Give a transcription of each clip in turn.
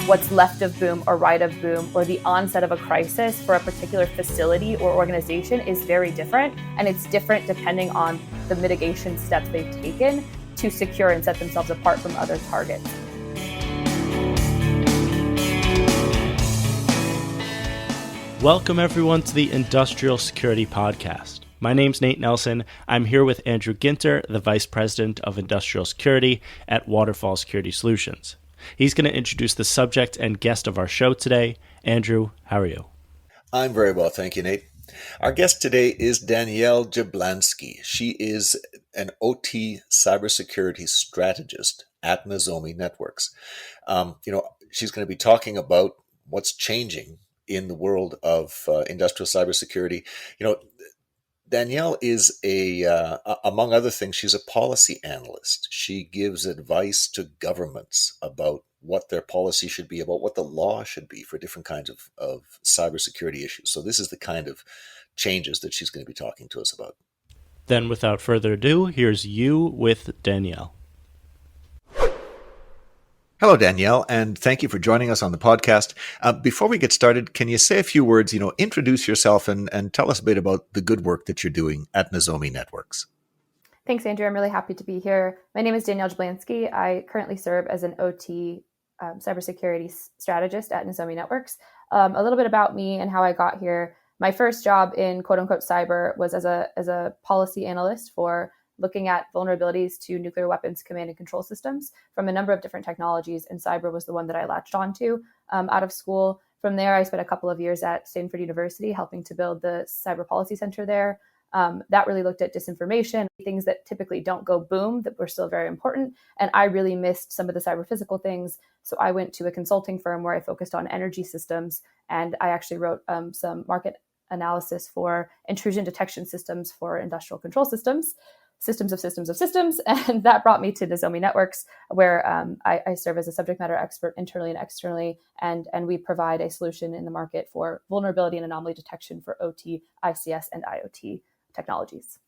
what's left of boom or right of boom or the onset of a crisis for a particular facility or organization is very different. And it's different depending on the mitigation steps they've taken to secure and set themselves apart from other targets. Welcome everyone to the Industrial Security Podcast. My name's Nate Nelson. I'm here with Andrew Ginter, the Vice President of Industrial Security at Waterfall Security Solutions. He's going to introduce the subject and guest of our show today. Andrew, how are you? I'm very well, thank you, Nate. Our guest today is Danielle Jablanski. She is an OT cybersecurity strategist at Nozomi Networks. She's going to be talking about what's changing in the world of industrial cybersecurity. Danielle is among other things, she's a policy analyst. She gives advice to governments about what their policy should be, about what the law should be for different kinds of cybersecurity issues. So this is the kind of changes that she's going to be talking to us about. Then without further ado, here's you with Danielle. Hello, Danielle, and thank you for joining us on the podcast. Before we get started, can you say a few words, introduce yourself and tell us a bit about the good work that you're doing at Nozomi Networks? Thanks, Andrew. I'm really happy to be here. My name is Danielle Jablanski. I currently serve as an OT cybersecurity strategist at Nozomi Networks. A little bit about me and how I got here. My first job in quote unquote cyber was as a policy analyst for looking at vulnerabilities to nuclear weapons command and control systems from a number of different technologies, and cyber was the one that I latched onto out of school. From there, I spent a couple of years at Stanford University helping to build the Cyber Policy Center there. That really looked at disinformation, things that typically don't go boom, that were still very important. And I really missed some of the cyber physical things. So I went to a consulting firm where I focused on energy systems, and I actually wrote some market analysis for intrusion detection systems for industrial control systems of systems. And that brought me to Nozomi Networks, where I serve as a subject matter expert internally and externally. And we provide a solution in the market for vulnerability and anomaly detection for OT, ICS, and IoT technologies.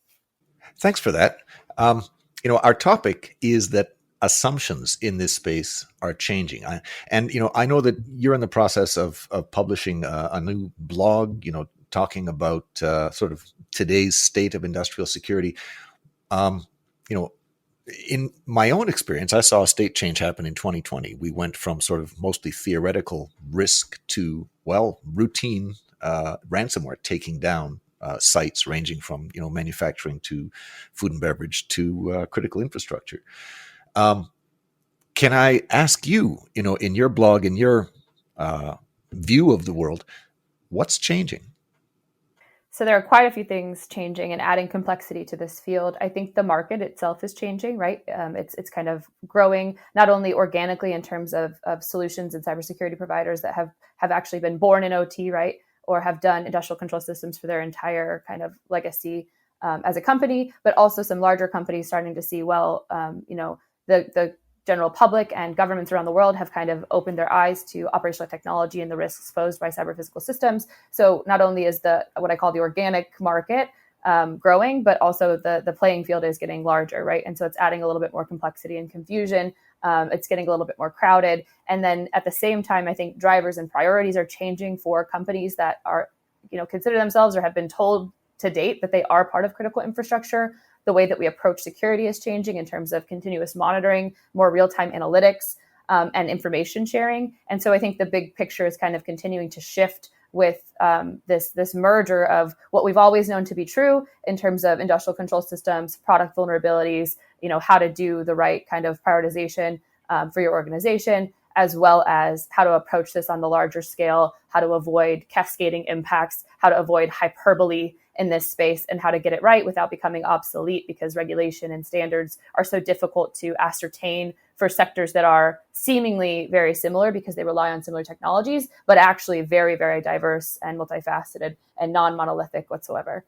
Thanks for that. Our topic is that assumptions in this space are changing. I know that you're in the process of publishing a new blog, talking about sort of today's state of industrial security. In my own experience, I saw a state change happen in 2020. We went from sort of mostly theoretical risk to, routine ransomware taking down sites ranging from, manufacturing to food and beverage to critical infrastructure. Can I ask you, in your blog, in your view of the world, what's changing? So there are quite a few things changing and adding complexity to this field. I think the market itself is changing, right? It's kind of growing, not only organically in terms of solutions and cybersecurity providers that have actually been born in OT, right? Or have done industrial control systems for their entire kind of legacy as a company, but also some larger companies starting to see, the general public and governments around the world have kind of opened their eyes to operational technology and the risks posed by cyber physical systems. So not only is what I call the organic market growing, but also the playing field is getting larger, right? And so it's adding a little bit more complexity and confusion. It's getting a little bit more crowded. And then at the same time, I think drivers and priorities are changing for companies that are, consider themselves or have been told to date that they are part of critical infrastructure. The way that we approach security is changing in terms of continuous monitoring, more real-time analytics, and information sharing. And so I think the big picture is kind of continuing to shift with this merger of what we've always known to be true in terms of industrial control systems, product vulnerabilities, how to do the right kind of prioritization for your organization, as well as how to approach this on the larger scale, how to avoid cascading impacts, how to avoid hyperbole in this space, and how to get it right without becoming obsolete, because regulation and standards are so difficult to ascertain for sectors that are seemingly very similar because they rely on similar technologies, but actually very, very diverse and multifaceted and non-monolithic whatsoever.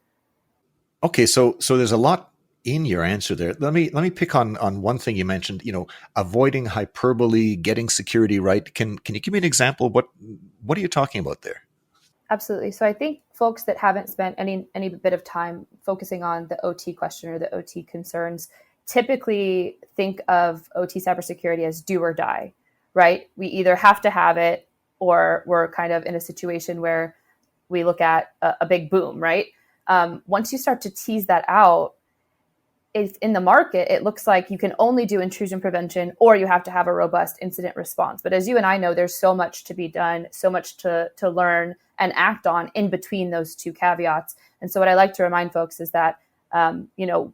Okay, so there's a lot in your answer there. Let me pick on one thing you mentioned, avoiding hyperbole, getting security right. Can you give me an example? What are you talking about there? Absolutely. So I think folks that haven't spent any bit of time focusing on the OT question or the OT concerns typically think of OT cybersecurity as do or die, right? We either have to have it or we're kind of in a situation where we look at a big boom, right? Once you start to tease that out, if in the market, it looks like you can only do intrusion prevention or you have to have a robust incident response. But as you and I know, there's so much to be done, so much to learn and act on in between those two caveats. And so what I like to remind folks is that,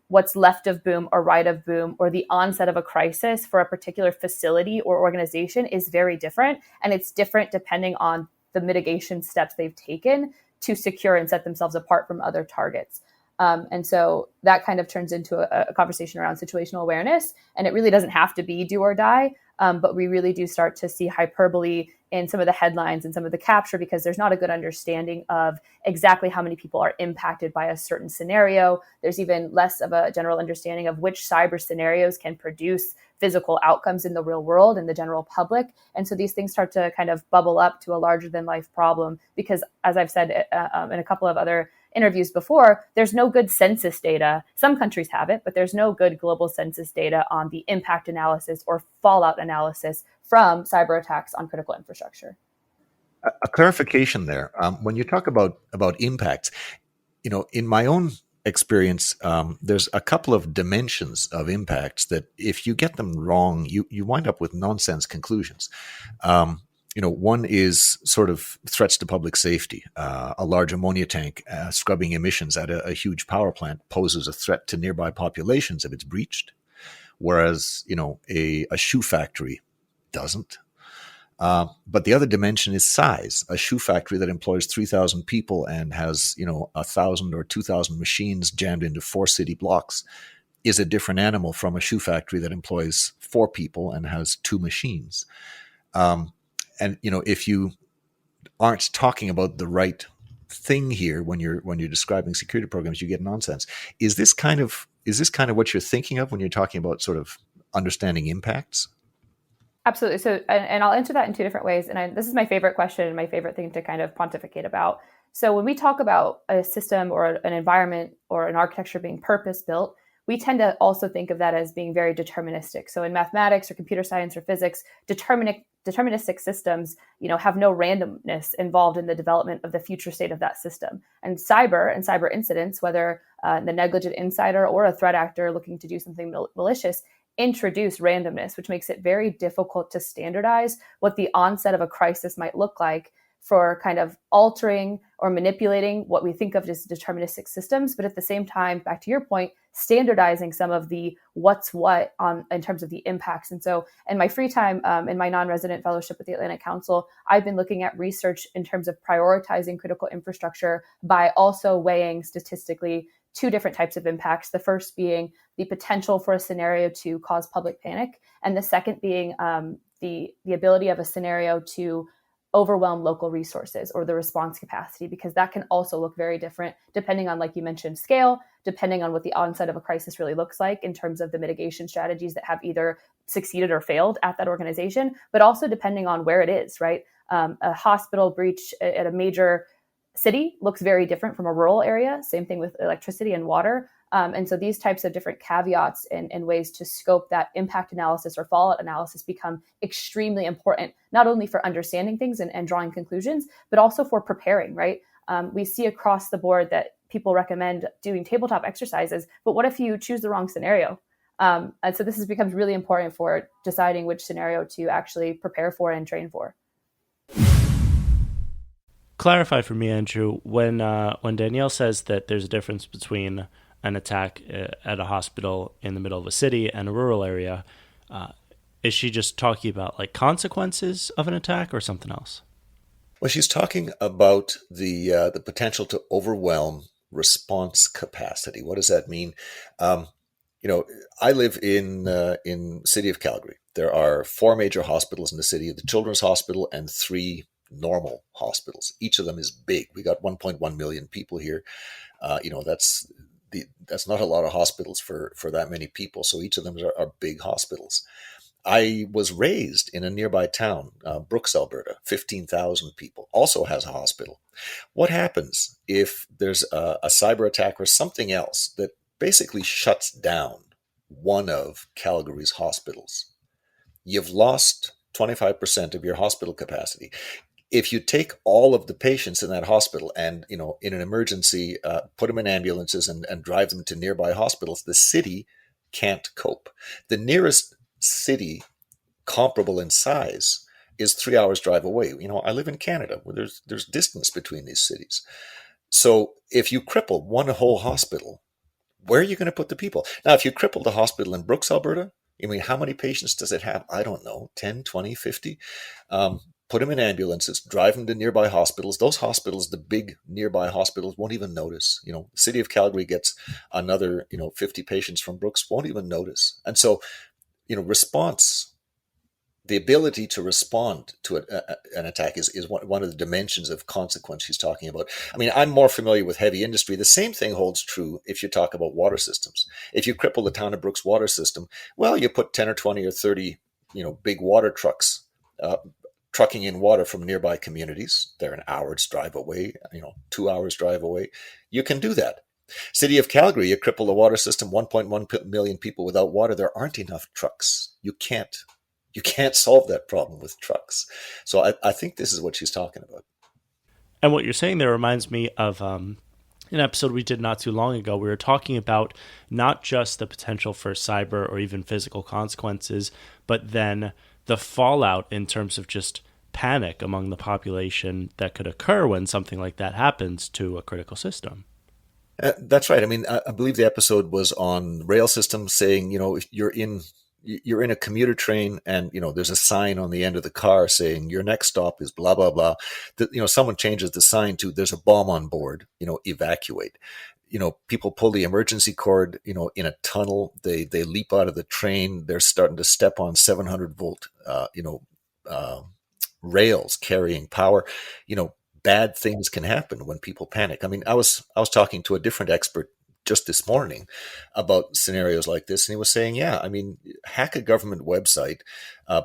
what's left of boom or right of boom or the onset of a crisis for a particular facility or organization is very different. And it's different depending on the mitigation steps they've taken to secure and set themselves apart from other targets. And so that kind of turns into a conversation around situational awareness. And it really doesn't have to be do or die, but we really do start to see hyperbole in some of the headlines and some of the capture because there's not a good understanding of exactly how many people are impacted by a certain scenario. There's even less of a general understanding of which cyber scenarios can produce physical outcomes in the real world and the general public. And so these things start to kind of bubble up to a larger than life problem because, as I've said in a couple of other interviews before, there's no good census data. Some countries have it, but there's no good global census data on the impact analysis or fallout analysis from cyber attacks on critical infrastructure. A clarification there. When you talk about impacts, in my own experience, there's a couple of dimensions of impacts that if you get them wrong, you wind up with nonsense conclusions. One is sort of threats to public safety. A large ammonia tank scrubbing emissions at a huge power plant poses a threat to nearby populations if it's breached, whereas, a shoe factory doesn't. But the other dimension is size. A shoe factory that employs 3,000 people and has, 1,000 or 2,000 machines jammed into 4 city blocks is a different animal from a shoe factory that employs 4 people and has 2 machines. And if you aren't talking about the right thing here when you're describing security programs, you get nonsense. Is this kind of what you're thinking of when you're talking about sort of understanding impacts? Absolutely. So, and I'll answer that in 2 different ways. And this is my favorite question and my favorite thing to kind of pontificate about. So when we talk about a system or an environment or an architecture being purpose built, we tend to also think of that as being very deterministic. So in mathematics or computer science or physics, deterministic systems, have no randomness involved in the development of the future state of that system. And cyber incidents, whether the negligent insider or a threat actor looking to do something malicious, introduce randomness, which makes it very difficult to standardize what the onset of a crisis might look like for kind of altering or manipulating what we think of as deterministic systems. But at the same time, back to your point, standardizing some of the what's what in terms of the impacts. And so in my free time, in my non-resident fellowship with the Atlantic Council, I've been looking at research in terms of prioritizing critical infrastructure by also weighing statistically 2 different types of impacts. The first being the potential for a scenario to cause public panic, and the second being the ability of a scenario to overwhelm local resources or the response capacity, because that can also look very different depending on, like you mentioned, scale, depending on what the onset of a crisis really looks like in terms of the mitigation strategies that have either succeeded or failed at that organization, but also depending on where it is, right? A hospital breach at a major city looks very different from a rural area. Same thing with electricity and water. And so these types of different caveats and ways to scope that impact analysis or fallout analysis become extremely important, not only for understanding things and drawing conclusions, but also for preparing, right? We see across the board that people recommend doing tabletop exercises, but what if you choose the wrong scenario? And so this becomes really important for deciding which scenario to actually prepare for and train for. Clarify for me, Andrew, when Danielle says that there's a difference between an attack at a hospital in the middle of a city and a rural area, is she just talking about like consequences of an attack or something else? Well, she's talking about the potential to overwhelm response capacity. What does that mean? I live in city of Calgary. There are 4 major hospitals in the city: the Children's Hospital and 3 normal hospitals. Each of them is big. We got 1.1 million people here. That's not a lot of hospitals for that many people. So each of them are big hospitals. I was raised in a nearby town, Brooks, Alberta, 15,000 people, also has a hospital. What happens if there's a cyber attack or something else that basically shuts down one of Calgary's hospitals? You've lost 25% of your hospital capacity. If you take all of the patients in that hospital and, in an emergency, put them in ambulances and drive them to nearby hospitals, the city can't cope. The nearest city comparable in size is 3 hours drive away. I live in Canada where there's distance between these cities. So if you cripple one whole hospital, where are you going to put the people? Now, if you cripple the hospital in Brooks, Alberta, how many patients does it have? I don't know, 10, 20, 50? Put them in ambulances, drive them to nearby hospitals. Those hospitals, the big nearby hospitals, won't even notice. The city of Calgary gets another, 50 patients from Brooks, won't even notice. And so, response, the ability to respond to an attack is one of the dimensions of consequence she's talking about. I'm more familiar with heavy industry. The same thing holds true if you talk about water systems. If you cripple the town of Brooks water system, well, you put 10 or 20 or 30, big water trucks trucking in water from nearby communities. They're an hour's drive away, 2 hours drive away. You can do that. City of Calgary, you cripple the water system, 1.1 million people without water. There aren't enough trucks. You can't solve that problem with trucks. So I think this is what she's talking about. And what you're saying there reminds me of an episode we did not too long ago. We were talking about not just the potential for cyber or even physical consequences, but then the fallout in terms of just panic among the population that could occur when something like that happens to a critical system. That's right. I believe the episode was on rail systems saying, if you're in a commuter train and, there's a sign on the end of the car saying your next stop is blah, blah, blah. Someone changes the sign to there's a bomb on board, evacuate. People pull the emergency cord, in a tunnel, they leap out of the train. They're starting to step on 700 volt, rails carrying power. Bad things can happen when people panic. I was talking to a different expert just this morning about scenarios like this, and he was saying, hack a government website,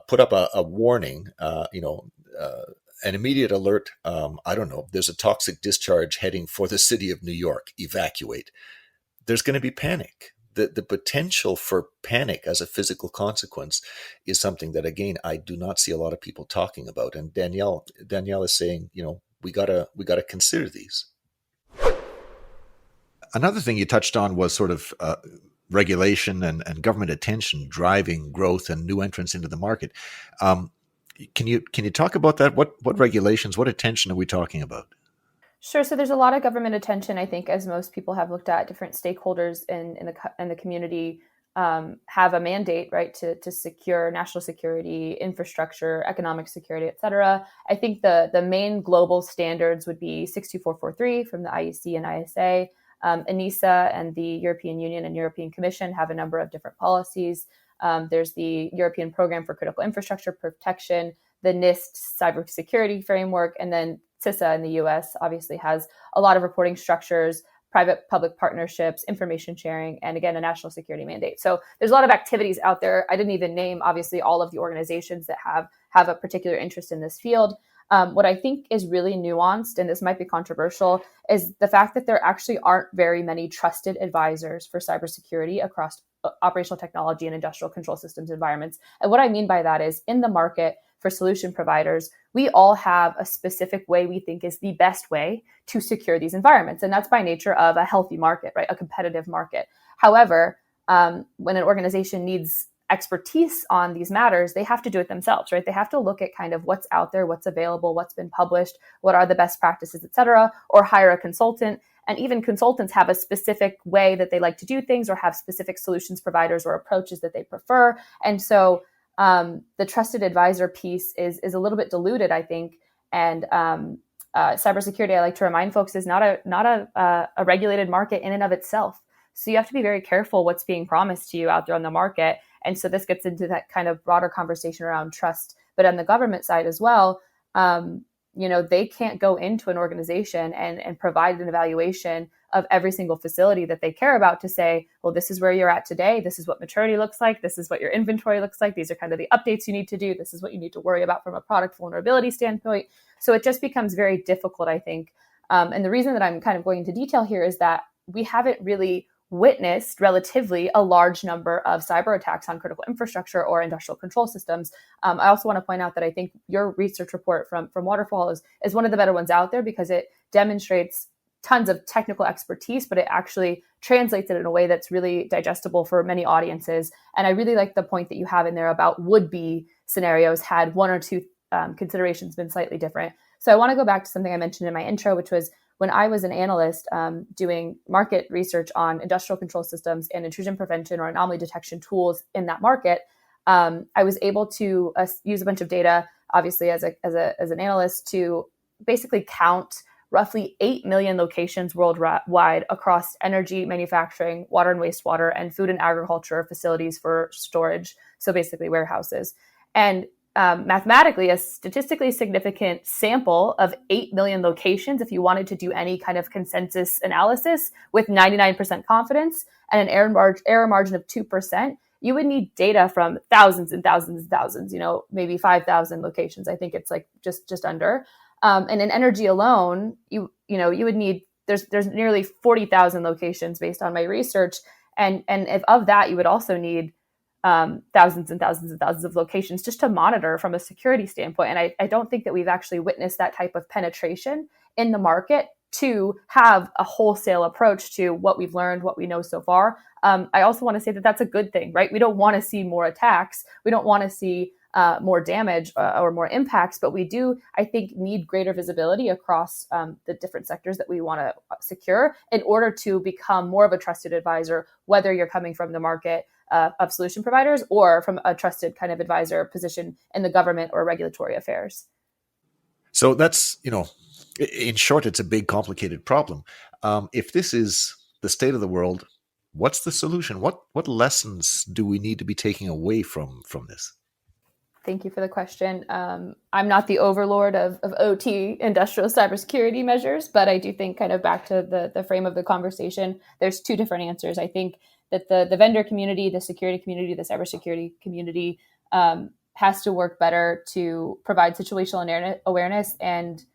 put up a warning, an immediate alert. I don't know, there's a toxic discharge heading for the city of New York, evacuate. There's going to be panic. The potential for panic as a physical consequence is something that, again, I do not see a lot of people talking about. And Danielle is saying, we gotta consider these. Another thing you touched on was sort of regulation and government attention driving growth and new entrants into the market. Can you talk about that? What regulations, what attention are we talking about? Sure. So there's a lot of government attention, I think, as most people have looked at. Different stakeholders in the community have a mandate, right, to secure national security, infrastructure, economic security, et cetera. I think the main global standards would be 62443 from the IEC and ISA. ENISA and the European Union and European Commission have a number of different policies. There's the European Program for Critical Infrastructure Protection, the NIST Cybersecurity Framework, and then CISA in the US obviously has a lot of reporting structures, private-public partnerships, information sharing, and again, a national security mandate. So there's a lot of activities out there. I didn't even name, obviously, all of the organizations that have a particular interest in this field. What I think is really nuanced, and this might be controversial, is the fact that there actually aren't very many trusted advisors for cybersecurity across operational technology and industrial control systems environments. And what I mean by that is in the market for solution providers, we all have a specific way we think is the best way to secure these environments. And that's by nature of a healthy market, right? A competitive market. However, when an organization needs expertise on these matters, they have to do it themselves, right? They have to look at kind of what's out there, what's available, what's been published, what are the best practices, et cetera, or hire a consultant. And even consultants have a specific way that they like to do things or have specific solutions providers or approaches that they prefer. And so the trusted advisor piece is a little bit diluted, I think. And cybersecurity, I like to remind folks, is not a regulated market in and of itself. So you have to be very careful what's being promised to you out there on the market. And so this gets into that kind of broader conversation around trust. But on the government side as well, they can't go into an organization and provide an evaluation of every single facility that they care about to say, well, this is where you're at today. This is what maturity looks like. This is what your inventory looks like. These are kind of the updates you need to do. This is what you need to worry about from a product vulnerability standpoint. So it just becomes very difficult, I think. And the reason that I'm kind of going into detail here is that we haven't really witnessed relatively a large number of cyber attacks on critical infrastructure or industrial control systems. I also want to point out that I think your research report from Waterfall is one of the better ones out there, because it demonstrates tons of technical expertise, but it actually translates it in a way that's really digestible for many audiences. And I really like the point that you have in there about would-be scenarios had one or two considerations been slightly different. So I want to go back to something I mentioned in my intro, which was when I was an analyst doing market research on industrial control systems and intrusion prevention or anomaly detection tools in that market. I was able to use a bunch of data, obviously as an analyst, to basically count roughly 8 million locations worldwide across energy, manufacturing, water and wastewater, and food and agriculture facilities for storage. So basically warehouses. And mathematically, a statistically significant sample of 8 million locations, if you wanted to do any kind of consensus analysis with 99% confidence and an error margin of 2%, you would need data from thousands and thousands and thousands, maybe 5,000 locations. I think it's like just under. And in energy alone, you would need, there's nearly 40,000 locations based on my research. And if of that, you would also need thousands and thousands and thousands of locations just to monitor from a security standpoint. And I don't think that we've actually witnessed that type of penetration in the market to have a wholesale approach to what we've learned, what we know so far. I also want to say that that's a good thing, right? We don't want to see more attacks. We don't want to see more damage or more impacts, but we do, I think, need greater visibility across the different sectors that we want to secure in order to become more of a trusted advisor, whether you're coming from the market of solution providers or from a trusted kind of advisor position in the government or regulatory affairs. So that's, in short, it's a big, complicated problem. If this is the state of the world, what's the solution? What lessons do we need to be taking away from this? Thank you for the question. I'm not the overlord of OT, industrial cybersecurity measures, but I do think, kind of back to the frame of the conversation, there's two different answers. I think that the vendor community, the security community, the cybersecurity community has to work better to provide situational awareness and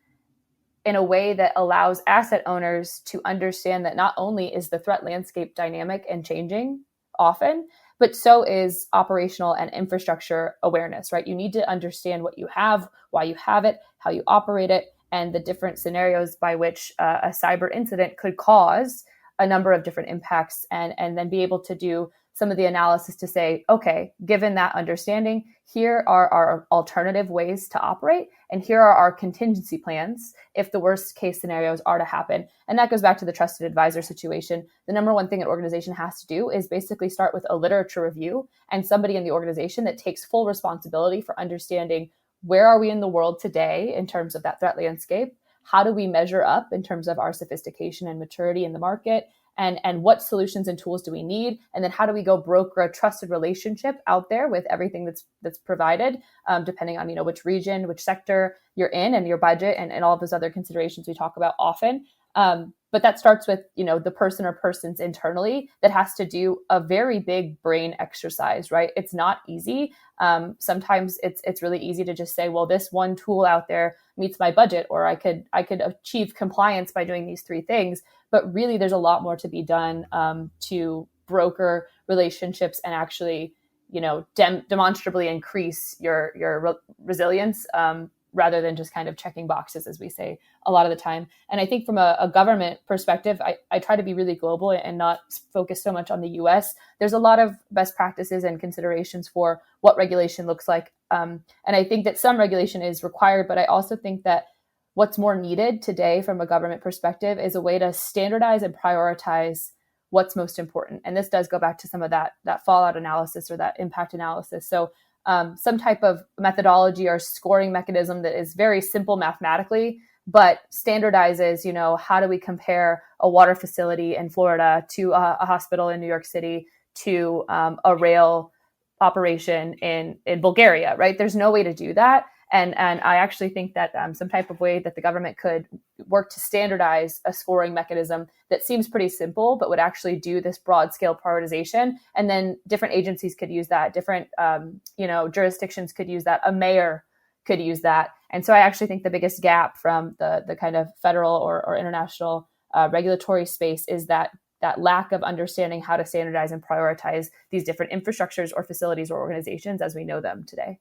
in a way that allows asset owners to understand that not only is the threat landscape dynamic and changing often, but so is operational and infrastructure awareness, right? You need to understand what you have, why you have it, how you operate it, and the different scenarios by which a cyber incident could cause a number of different impacts, and then be able to do some of the analysis to say, okay, given that understanding, here are our alternative ways to operate, and here are our contingency plans if the worst case scenarios are to happen. And that goes back to the trusted advisor situation. The number one thing an organization has to do is basically start with a literature review and somebody in the organization that takes full responsibility for understanding where are we in the world today in terms of that threat landscape, how do we measure up in terms of our sophistication and maturity in the market, and what solutions and tools do we need? And then how do we go broker a trusted relationship out there with everything that's provided, depending on, which region, which sector you're in and your budget and all of those other considerations we talk about often. But that starts with, the person or persons internally that has to do a very big brain exercise, right? It's not easy. Sometimes it's really easy to just say, well, this one tool out there meets my budget, or I could achieve compliance by doing these three things. But really, there's a lot more to be done to broker relationships and actually, demonstrably increase your resilience rather than just kind of checking boxes, as we say a lot of the time. And I think from a government perspective, I try to be really global and not focus so much on the US. There's a lot of best practices and considerations for what regulation looks like. And I think that some regulation is required, but I also think that what's more needed today from a government perspective is a way to standardize and prioritize what's most important. And this does go back to some of that fallout analysis or that impact analysis. So some type of methodology or scoring mechanism that is very simple mathematically, but standardizes, how do we compare a water facility in Florida to a hospital in New York City to a rail operation in Bulgaria, right? There's no way to do that. And I actually think that some type of way that the government could work to standardize a scoring mechanism that seems pretty simple, but would actually do this broad scale prioritization. And then different agencies could use that, different jurisdictions could use that, a mayor could use that. And so I actually think the biggest gap from the kind of federal or international regulatory space is that that lack of understanding how to standardize and prioritize these different infrastructures or facilities or organizations as we know them today.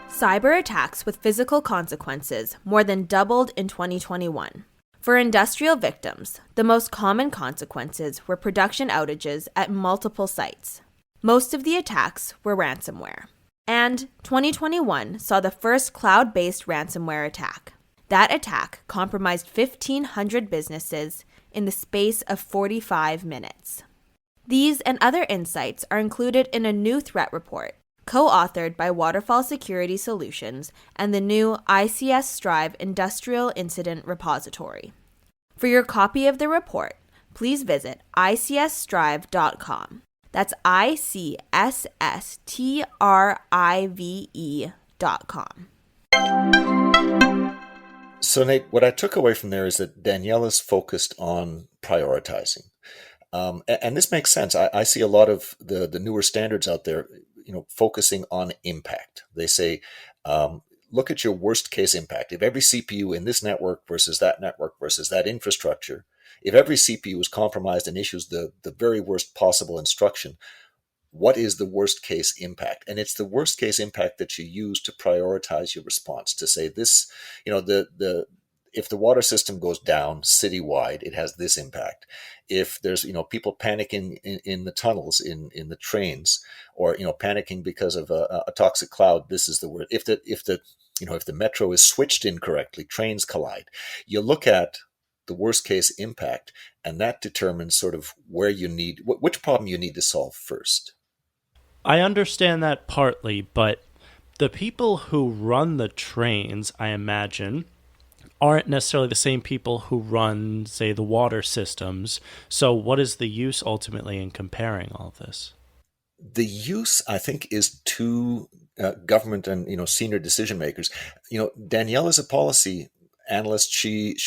Cyber attacks with physical consequences more than doubled in 2021. For industrial victims, the most common consequences were production outages at multiple sites. Most of the attacks were ransomware. And 2021 saw the first cloud-based ransomware attack. That attack compromised 1,500 businesses in the space of 45 minutes. These and other insights are included in a new threat report, co-authored by Waterfall Security Solutions and the new ICS Strive Industrial Incident Repository. For your copy of the report, please visit icsstrive.com. That's ICSSTRIVE.com. So, Nate, what I took away from there is that Danielle is focused on prioritizing. And this makes sense. I see a lot of the newer standards out there, focusing on impact. They say, look at your worst case impact. If every CPU in this network versus that infrastructure, if every CPU is compromised and issues the very worst possible instruction, what is the worst case impact? And it's the worst case impact that you use to prioritize your response, to say this, if the water system goes down citywide, it has this impact. If there's, people panicking in the tunnels, in the trains, or, panicking because of a toxic cloud, this is the word. If the metro is switched incorrectly, trains collide. You look at the worst case impact, and that determines sort of which problem you need to solve first. I understand that partly, but the people who run the trains, I imagine, aren't necessarily the same people who run, say, the water systems. So what is the use ultimately in comparing all of this? The use, I think, is to government and senior decision makers. Danielle is a policy analyst. She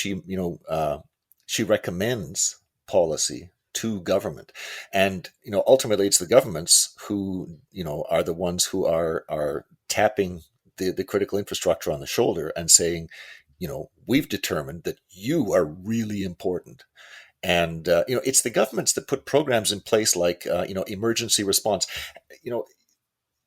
recommends policy to government, and ultimately it's the governments who are the ones who are tapping the critical infrastructure on the shoulder and saying, we've determined that you are really important. And it's the governments that put programs in place like emergency response.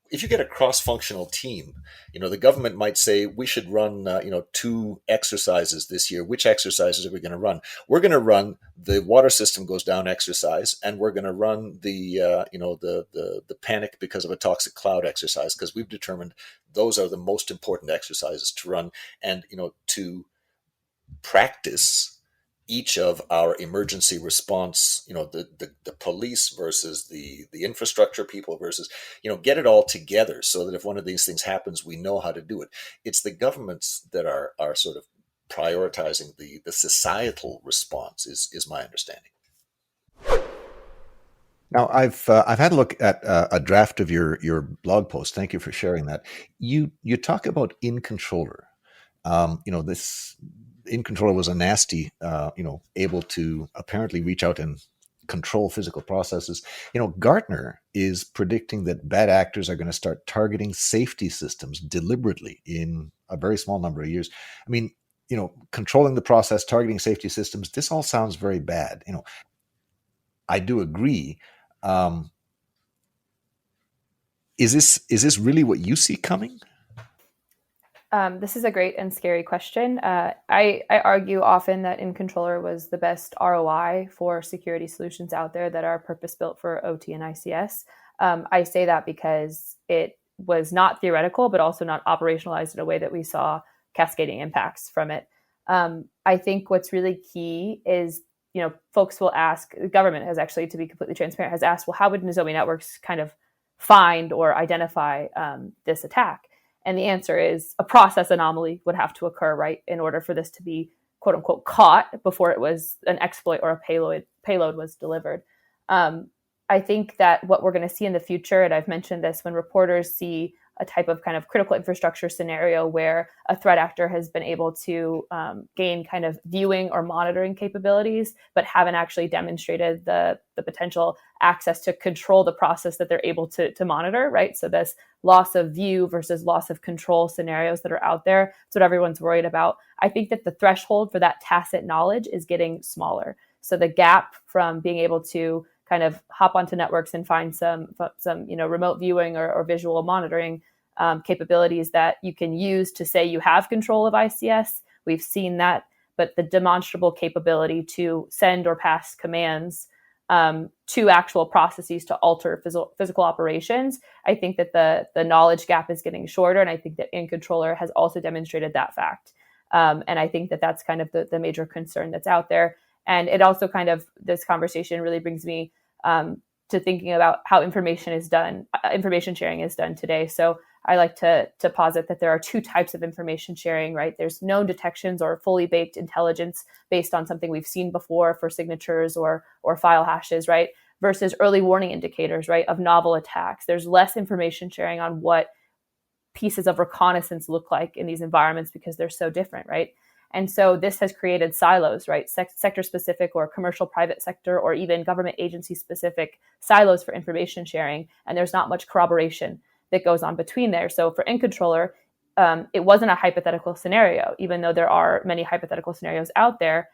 If you get a cross-functional team, the government might say we should run 2 exercises this year. Which exercises are we going to run? We're going to run the water system goes down exercise, and we're going to run the panic because of a toxic cloud exercise, because we've determined those are the most important exercises to run, and to practice each of our emergency response, the police versus the infrastructure people versus, get it all together so that if one of these things happens, we know how to do it. It's the governments that are sort of prioritizing the societal response is my understanding. Now, I've had a look at a draft of your blog post. Thank you for sharing that. You talk about in-controller. This in-controller was a nasty, able to apparently reach out and control physical processes. Gartner is predicting that bad actors are going to start targeting safety systems deliberately in a very small number of years. I mean, controlling the process, targeting safety systems, this all sounds very bad. I do agree. Is this really what you see coming? This is a great and scary question. I argue often that in-controller was the best ROI for security solutions out there that are purpose-built for OT and ICS. I say that because it was not theoretical, but also not operationalized in a way that we saw cascading impacts from it. I think what's really key is, folks will ask, the government has actually, to be completely transparent, has asked, well, how would Nozomi Networks kind of find or identify this attack? And the answer is a process anomaly would have to occur, right, in order for this to be, quote unquote, caught before it was an exploit or a payload was delivered. I think that what we're going to see in the future, and I've mentioned this, when reporters see a type of kind of critical infrastructure scenario where a threat actor has been able to gain kind of viewing or monitoring capabilities, but haven't actually demonstrated the potential access to control the process that they're able to monitor, right? So this loss of view versus loss of control scenarios that are out there, that's what everyone's worried about. I think that the threshold for that tacit knowledge is getting smaller. So the gap from being able to kind of hop onto networks and find some remote viewing or visual monitoring capabilities that you can use to say you have control of ICS. We've seen that, but the demonstrable capability to send or pass commands to actual processes to alter physical operations, I think that the knowledge gap is getting shorter, and I think that InController has also demonstrated that fact. And I think that that's kind of the major concern that's out there. And it also kind of, this conversation really brings me to thinking about how information sharing is done today. So I like to posit that there are two types of information sharing, right? There's known detections or fully baked intelligence based on something we've seen before for signatures or file hashes, right? Versus early warning indicators, right, of novel attacks. There's less information sharing on what pieces of reconnaissance look like in these environments because they're so different, right? And so this has created silos, right? Sector specific or commercial private sector or even government agency specific silos for information sharing. And there's not much corroboration that goes on between there. So for InController, it wasn't a hypothetical scenario, even though there are many hypothetical scenarios out there.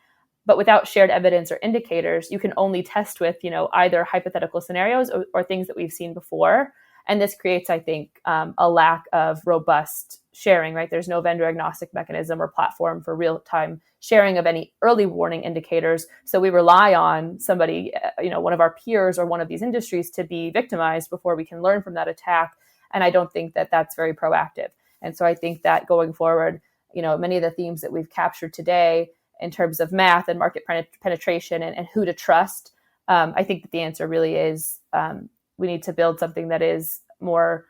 But without shared evidence or indicators, you can only test with, either hypothetical scenarios or things that we've seen before. And this creates, I think, a lack of robust sharing, right? There's no vendor agnostic mechanism or platform for real-time sharing of any early warning indicators. So we rely on somebody, one of our peers or one of these industries to be victimized before we can learn from that attack. And I don't think that that's very proactive. And so I think that going forward, many of the themes that we've captured today in terms of math and market penetration and who to trust, I think that the answer really is we need to build something that is more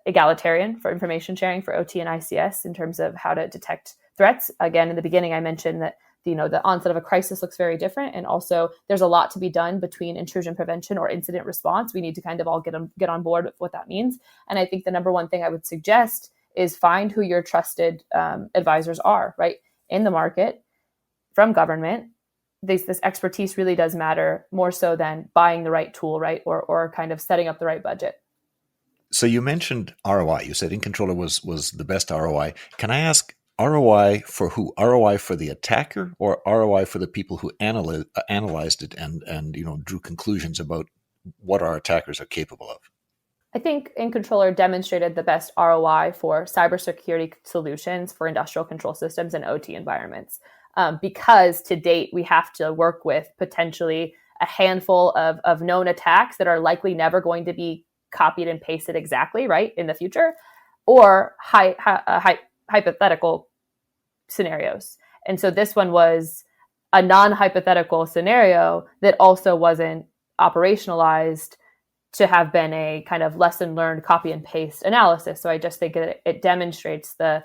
egalitarian for information sharing for OT and ICS in terms of how to detect threats. Again, in the beginning, I mentioned that the onset of a crisis looks very different, and also there's a lot to be done between intrusion prevention or incident response. We need to kind of all get on board with what that means. And I think the number one thing I would suggest is find who your trusted advisors are, right, in the market, from government. This expertise really does matter more so than buying the right tool, right, or kind of setting up the right budget. So you mentioned ROI. You said InController was the best ROI. Can I ask ROI for who? ROI for the attacker or ROI for the people who analyzed it and drew conclusions about what our attackers are capable of? I think InController demonstrated the best ROI for cybersecurity solutions for industrial control systems and OT environments. Because to date, we have to work with potentially a handful of known attacks that are likely never going to be copied and pasted exactly, right, in the future, or hypothetical scenarios. And so this one was a non-hypothetical scenario that also wasn't operationalized to have been a kind of lesson learned copy and paste analysis. So I just think that it demonstrates the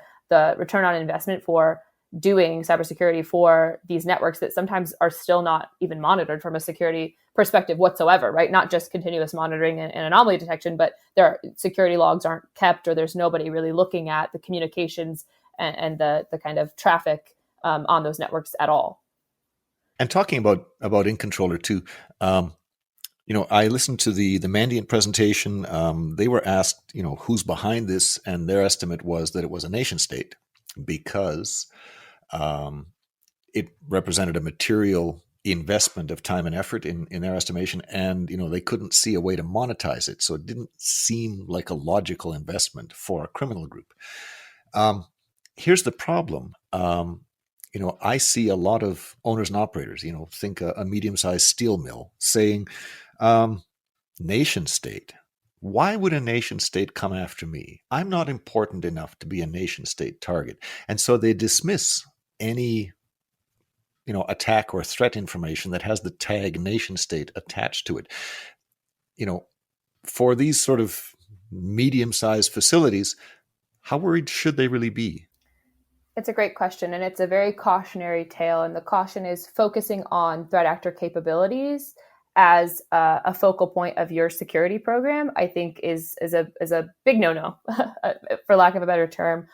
return on investment for doing cybersecurity for these networks that sometimes are still not even monitored from a security perspective whatsoever, right? Not just continuous monitoring and anomaly detection, but security logs aren't kept, or there's nobody really looking at the communications and the kind of traffic on those networks at all. And talking about InController too, I listened to the Mandiant presentation. They were asked, who's behind this, and their estimate was that it was a nation state because it represented a material investment of time and effort in their estimation, and they couldn't see a way to monetize it, so it didn't seem like a logical investment for a criminal group. Here's the problem. I see a lot of owners and operators, think a medium-sized steel mill, saying, nation state. Why would a nation state come after me? I'm not important enough to be a nation state target. And so they dismiss any attack or threat information that has the tag nation state attached to it. For these sort of medium-sized facilities, how worried should they really be? It's a great question, and it's a very cautionary tale. And the caution is focusing on threat actor capabilities as a focal point of your security program, I think is a big no-no, for lack of a better term.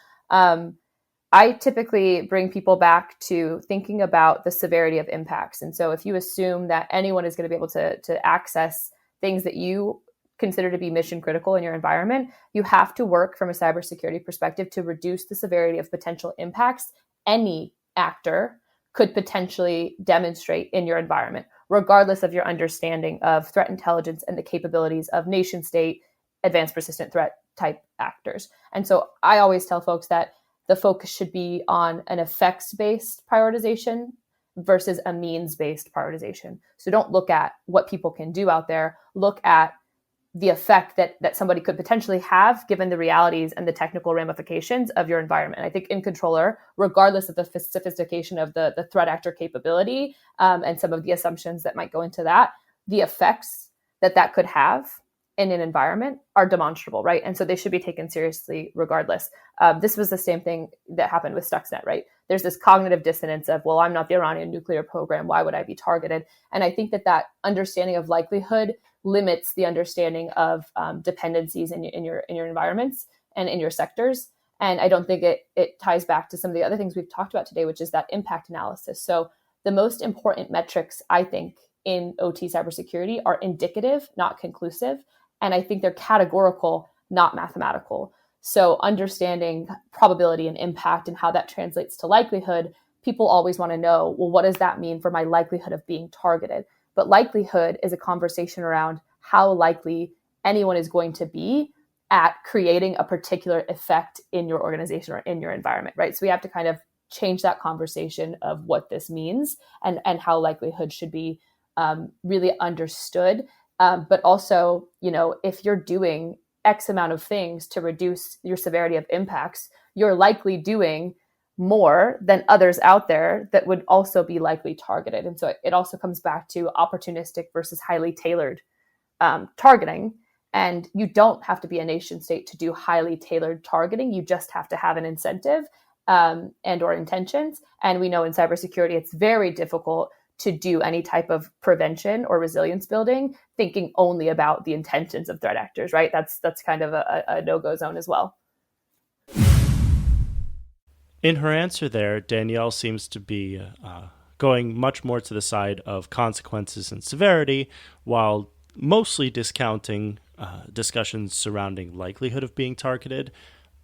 I typically bring people back to thinking about the severity of impacts. And so if you assume that anyone is going to be able to access things that you consider to be mission critical in your environment, you have to work from a cybersecurity perspective to reduce the severity of potential impacts any actor could potentially demonstrate in your environment, regardless of your understanding of threat intelligence and the capabilities of nation state advanced persistent threat type actors. And so I always tell folks that the focus should be on an effects-based prioritization versus a means-based prioritization. So don't look at what people can do out there, look at the effect that somebody could potentially have given the realities and the technical ramifications of your environment. I think in controller, regardless of the sophistication of the threat actor capability and some of the assumptions that might go into that, the effects that could have in an environment are demonstrable, right? And so they should be taken seriously regardless. This was the same thing that happened with Stuxnet, right? There's this cognitive dissonance of, well, I'm not the Iranian nuclear program. Why would I be targeted? And I think that understanding of likelihood limits the understanding of dependencies in your environments and in your sectors. And I don't think it ties back to some of the other things we've talked about today, which is that impact analysis. So the most important metrics, I think, in OT cybersecurity are indicative, not conclusive. And I think they're categorical, not mathematical. So understanding probability and impact and how that translates to likelihood, people always want to know, well, what does that mean for my likelihood of being targeted? But likelihood is a conversation around how likely anyone is going to be at creating a particular effect in your organization or in your environment, right? So we have to kind of change that conversation of what this means and how likelihood should be really understood. But also, if you're doing X amount of things to reduce your severity of impacts, you're likely doing more than others out there that would also be likely targeted. And so it also comes back to opportunistic versus highly tailored targeting. And you don't have to be a nation state to do highly tailored targeting. You just have to have an incentive and or intentions. And we know in cybersecurity, it's very difficult to do any type of prevention or resilience building, thinking only about the intentions of threat actors, right? That's kind of a no-go zone as well. In her answer there, Danielle seems to be going much more to the side of consequences and severity, while mostly discounting discussions surrounding likelihood of being targeted.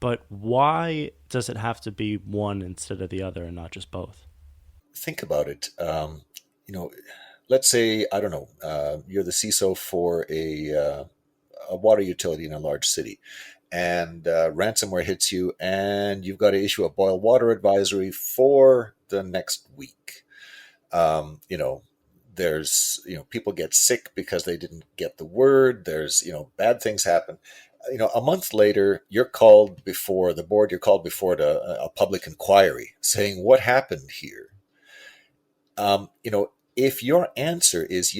But why does it have to be one instead of the other and not just both? Think about it. Let's say, I don't know, you're the CISO for a water utility in a large city, and ransomware hits you, and you've got to issue a boil water advisory for the next week. There's, people get sick because they didn't get the word. There's, bad things happen. A month later, you're called before the board, you're called before a public inquiry saying, what happened here? If your answer is,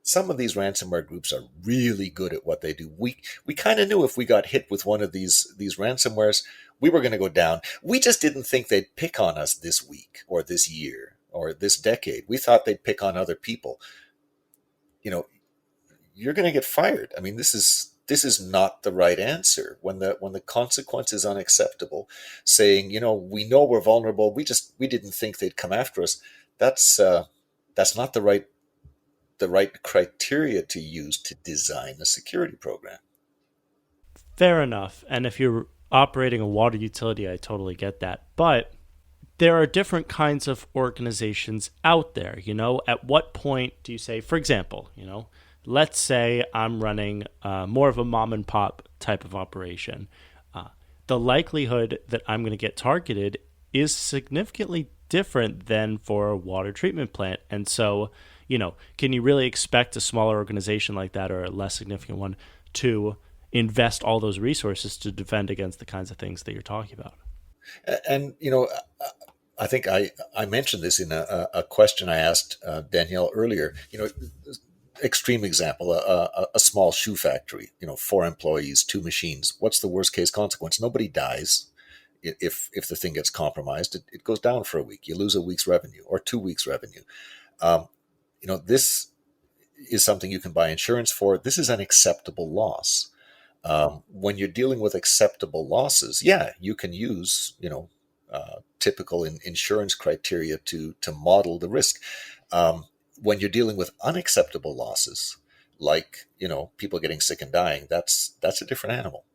some of these ransomware groups are really good at what they do. We kind of knew if we got hit with one of these ransomwares, we were going to go down. We just didn't think they'd pick on us this week or this year or this decade. We thought they'd pick on other people. You're going to get fired. I mean, this is not the right answer when the consequence is unacceptable. Saying, we know we're vulnerable. We didn't think they'd come after us. That's not the right criteria to use to design a security program. Fair enough. And if you're operating a water utility, I totally get that. But there are different kinds of organizations out there. At what point do you say, for example, let's say I'm running more of a mom and pop type of operation. The likelihood that I'm going to get targeted is significantly different than for a water treatment plant. And so, can you really expect a smaller organization like that or a less significant one to invest all those resources to defend against the kinds of things that you're talking about? And, I think I mentioned this in a question I asked Danielle earlier. Extreme example, a small shoe factory, 4 employees, 2 machines. What's the worst case consequence? Nobody dies. If the thing gets compromised, it goes down for a week. You lose a week's revenue or 2 weeks' revenue. This is something you can buy insurance for. This is an acceptable loss. When you're dealing with acceptable losses, you can use typical insurance criteria to model the risk. When you're dealing with unacceptable losses, like people getting sick and dying, that's a different animal.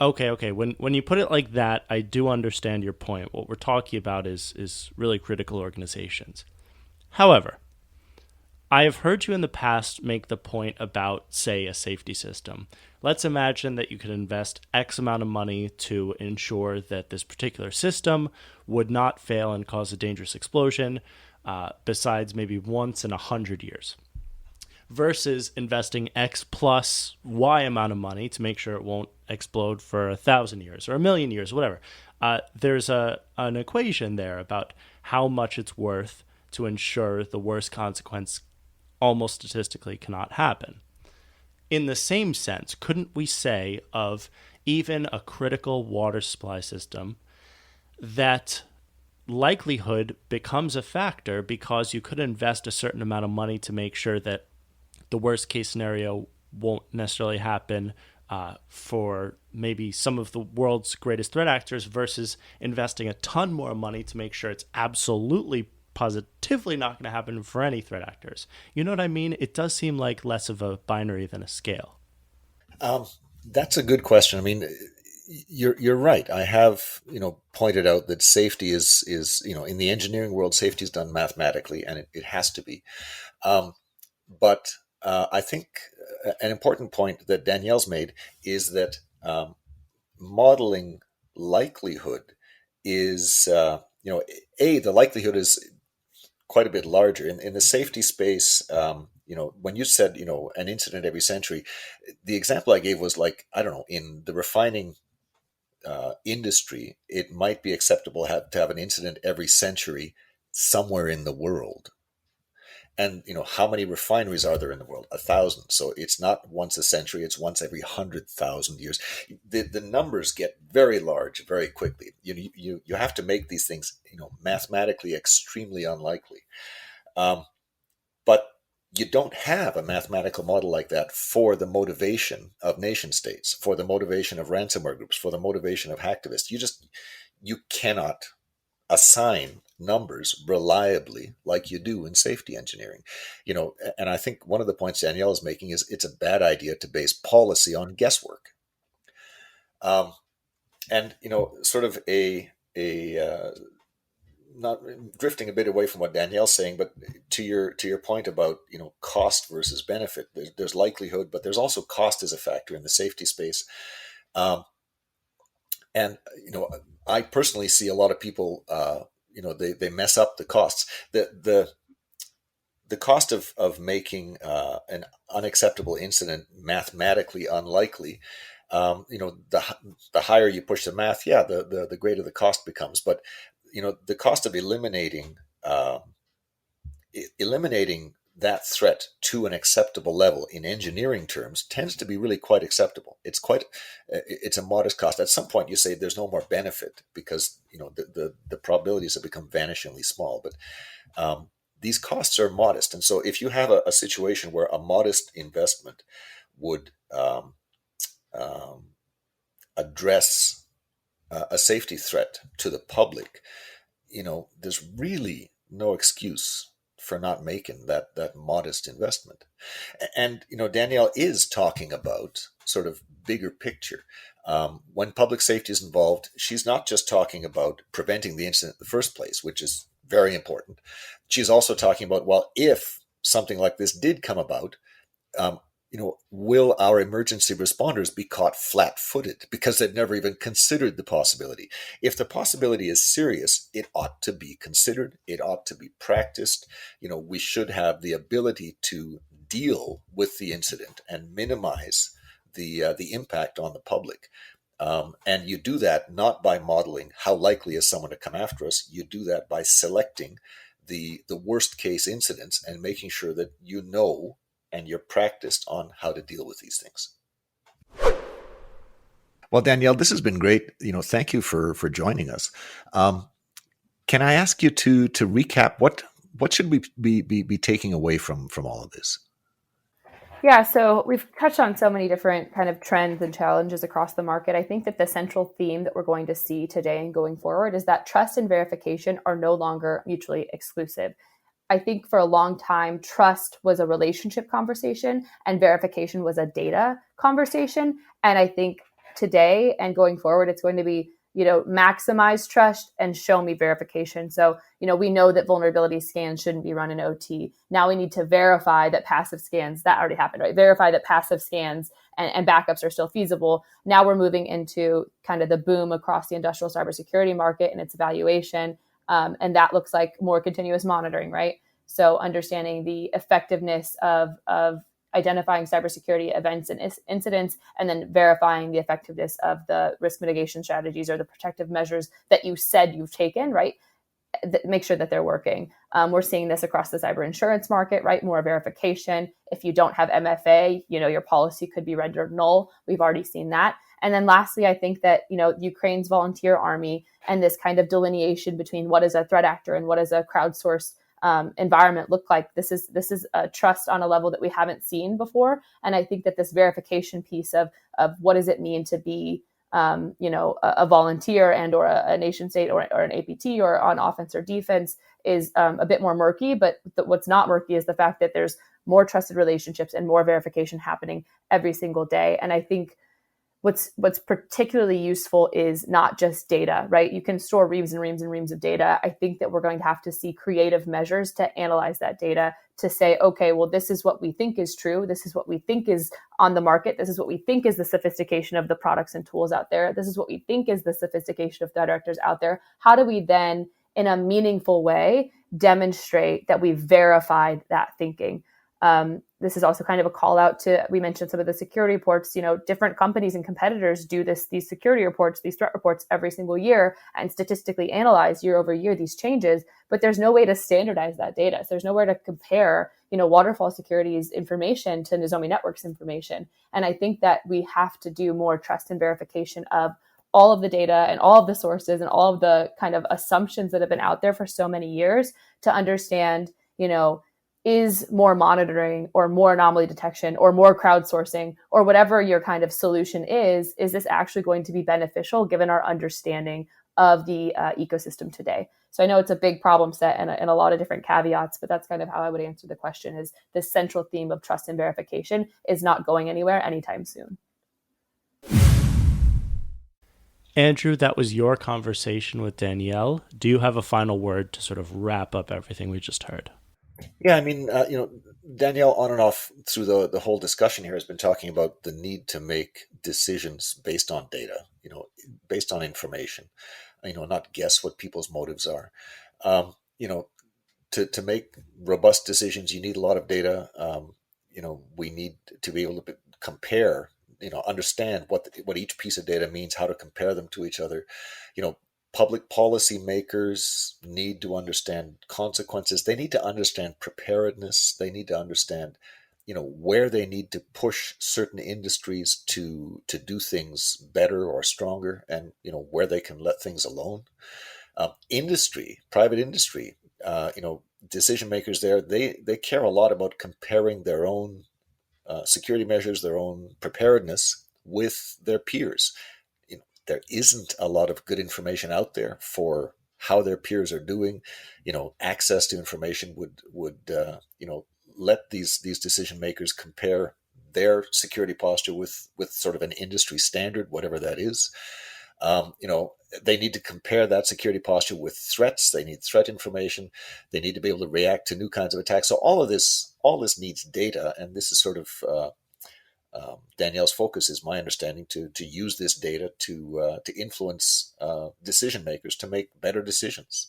Okay. When you put it like that, I do understand your point. What we're talking about is really critical organizations. However, I have heard you in the past make the point about, say, a safety system. Let's imagine that you could invest X amount of money to ensure that this particular system would not fail and cause a dangerous explosion, besides maybe once in 100 years, versus investing X plus Y amount of money to make sure it won't explode for 1,000 years or 1,000,000 years, whatever. There's an equation there about how much it's worth to ensure the worst consequence almost statistically cannot happen. In the same sense, couldn't we say of even a critical water supply system that likelihood becomes a factor because you could invest a certain amount of money to make sure that the worst case scenario won't necessarily happen for maybe some of the world's greatest threat actors versus investing a ton more money to make sure it's absolutely positively not going to happen for any threat actors. You know what I mean? It does seem like less of a binary than a scale. That's a good question. I mean, you're right. I have pointed out that safety is in the engineering world, safety is done mathematically, and it has to be. But I think an important point that Danielle's made is that modeling likelihood is the likelihood is quite a bit larger in the safety space. When you said an incident every century, the example I gave was like, I don't know, in the refining industry, it might be acceptable to have an incident every century somewhere in the world. And how many refineries are there in the world? 1,000. So it's not once a century; it's once every 100,000 years. The numbers get very large very quickly. You have to make these things mathematically extremely unlikely. But you don't have a mathematical model like that for the motivation of nation states, for the motivation of ransomware groups, for the motivation of hacktivists. You cannot assign numbers reliably like you do in safety engineering. And I think one of the points Danielle is making is it's a bad idea to base policy on guesswork. And sort of not drifting a bit away from what Danielle's saying, but to your point about cost versus benefit, there's likelihood, but there's also cost as a factor in the safety space. And I personally see a lot of people they mess up the costs. The cost of making an unacceptable incident mathematically unlikely, the higher you push the math, the greater the cost becomes. But the cost of eliminating that threat to an acceptable level in engineering terms tends to be really quite acceptable. It's a modest cost. At some point you say there's no more benefit because the probabilities have become vanishingly small. But these costs are modest, and so if you have a situation where a modest investment would address a safety threat to the public, there's really no excuse for not making that modest investment. And Danielle is talking about sort of bigger picture. When public safety is involved, she's not just talking about preventing the incident in the first place, which is very important. She's also talking about, well, if something like this did come about, will our emergency responders be caught flat-footed because they've never even considered the possibility? If the possibility is serious, it ought to be considered. It ought to be practiced. We should have the ability to deal with the incident and minimize the impact on the public. And you do that not by modeling how likely is someone to come after us. You do that by selecting the worst case incidents and making sure that and you're practiced on how to deal with these things. Well, Danielle, this has been great. Thank you for joining us. Can I ask you to recap what should we be taking away from all of this? Yeah, so we've touched on so many different kind of trends and challenges across the market. I think that the central theme that we're going to see today and going forward is that trust and verification are no longer mutually exclusive. I think for a long time, trust was a relationship conversation and verification was a data conversation. And I think today and going forward, it's going to be, maximize trust and show me verification. So, we know that vulnerability scans shouldn't be run in OT. Now we need to verify that passive scans, that already happened, right? Verify that passive scans and backups are still feasible. Now we're moving into kind of the boom across the industrial cybersecurity market and its evaluation. And that looks like more continuous monitoring, right? So understanding the effectiveness of identifying cybersecurity events and incidents, and then verifying the effectiveness of the risk mitigation strategies or the protective measures that you said you've taken, right? Make sure that they're working. We're seeing this across the cyber insurance market, right? More verification. If you don't have MFA, your policy could be rendered null. We've already seen that. And then lastly, I think that, Ukraine's volunteer army and this kind of delineation between what is a threat actor and what is a crowdsourced environment look like. This is a trust on a level that we haven't seen before. And I think that this verification piece of what does it mean to be, a volunteer and or a nation state or an APT or on offense or defense is a bit more murky. But what's not murky is the fact that there's more trusted relationships and more verification happening every single day. And I think what's particularly useful is not just data, right? You can store reams and reams and reams of data. I think that we're going to have to see creative measures to analyze that data to say, okay, well, this is what we think is true. This is what we think is on the market. This is what we think is the sophistication of the products and tools out there. This is what we think is the sophistication of threat actors out there. How do we then, in a meaningful way, demonstrate that we've verified that thinking? This is also kind of a call out to, we mentioned some of the security reports, different companies and competitors do these security reports, these threat reports every single year and statistically analyze year over year these changes, but there's no way to standardize that data. So there's nowhere to compare, Waterfall Security's information to Nozomi Networks information. And I think that we have to do more trust and verification of all of the data and all of the sources and all of the kind of assumptions that have been out there for so many years to understand, is more monitoring or more anomaly detection or more crowdsourcing or whatever your kind of solution is this actually going to be beneficial given our understanding of the ecosystem today? So I know it's a big problem set and a lot of different caveats, but that's kind of how I would answer the question. Is this central theme of trust and verification is not going anywhere anytime soon. Andrew, that was your conversation with Danielle. Do you have a final word to sort of wrap up everything we just heard? Yeah, I mean, Danielle on and off through the whole discussion here has been talking about the need to make decisions based on data, based on information, not guess what people's motives are. To make robust decisions, you need a lot of data. We need to be able to compare, understand what each piece of data means, how to compare them to each other. Public policy makers need to understand consequences. They need to understand preparedness. They need to understand, where they need to push certain industries to do things better or stronger, and where they can let things alone. Private industry, decision makers there, they care a lot about comparing their own security measures, their own preparedness with their peers. There isn't a lot of good information out there for how their peers are doing. Access to information would let these decision makers compare their security posture with sort of an industry standard, whatever that is. They need to compare that security posture with threats. They need threat information. They need to be able to react to new kinds of attacks. So all this needs data, and this is sort of Danielle's focus, is my understanding, to use this data to influence decision makers to make better decisions.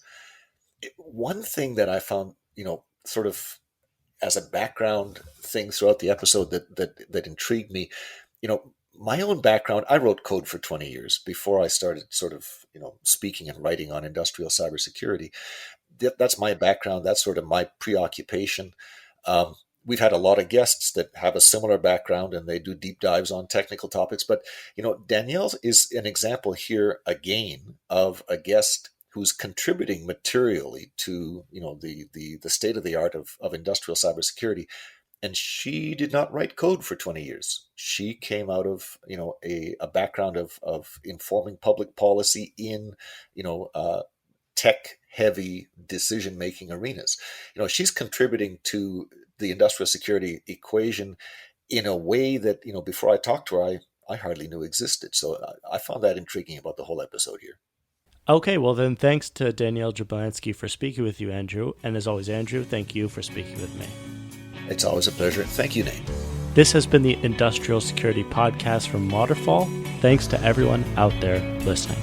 One thing that I found, sort of as a background thing throughout the episode that intrigued me, my own background, I wrote code for 20 years before I started sort of, speaking and writing on industrial cybersecurity. That's my background. That's sort of my preoccupation. We've had a lot of guests that have a similar background and they do deep dives on technical topics. But, Danielle is an example here again of a guest who's contributing materially to, the state of the art of industrial cybersecurity. And she did not write code for 20 years. She came out of, a background of informing public policy in, tech-heavy decision-making arenas. She's contributing to the industrial security equation in a way that, before I talked to her, I hardly knew existed. So I found that intriguing about the whole episode here. Okay, well then thanks to Danielle Jablanski for speaking with you, Andrew. And as always, Andrew, thank you for speaking with me. It's always a pleasure. Thank you, Nate. This has been the Industrial Security Podcast from Waterfall. Thanks to everyone out there listening.